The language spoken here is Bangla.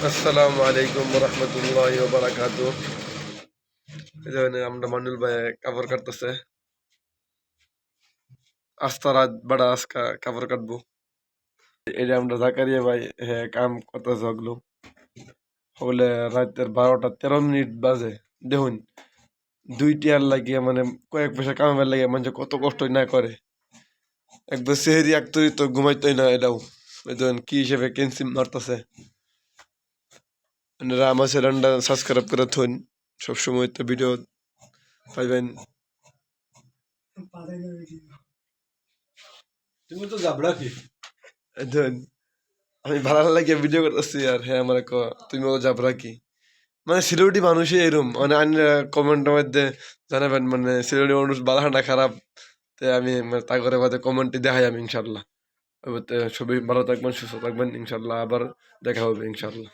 আসসালামু আলাইকুম রহমতুল্লাহ বারাকাতু। এই যে আমরা মানুল ভাই কাপড় কাটতেছে। আস্তা রাত বাড়া আজকা কাপড় কাটবো। এই যে আমরা জাকারিয়া ভাই হ্যাঁ কাম করতেছে ওগুলো হলে রাতের 12টা 13 মিনিট বাজে। দেখুন 2 টিয়ার লাগিয়ে মানে কয়েক পয়সা কামাবার লাগে মানে কত কষ্ট না করে। একবার সেহেরি আক্তরি তো ঘুমাইতোই না এটাও। এই দেখুন কি হিসেবে কেনসি মারতেছে। আপনারা আমার চ্যানেলটা সাবস্ক্রাইব করে থুন, সবসময় তো ভিডিও পাইবেন। তুমি তো যাবড়া কি এই দেখুন আমি ভালো লাগে ভিডিও করতেছি আর হ্যাঁ আমার তুমিও যাবরা কি মানে সিলেটি মানুষই এরম মানে কমেন্টের মধ্যে জানাবেন মানে সিলেটি মানুষ ভালো না খারাপ। তাই আমি মানে তা করে মধ্যে কমেন্টে দেখাই আমি ইনশাল্লাহ। সবাই ভালো থাকবেন সুস্থ থাকবেন ইনশাল্লাহ, আবার দেখা হবে ইনশাল্লাহ।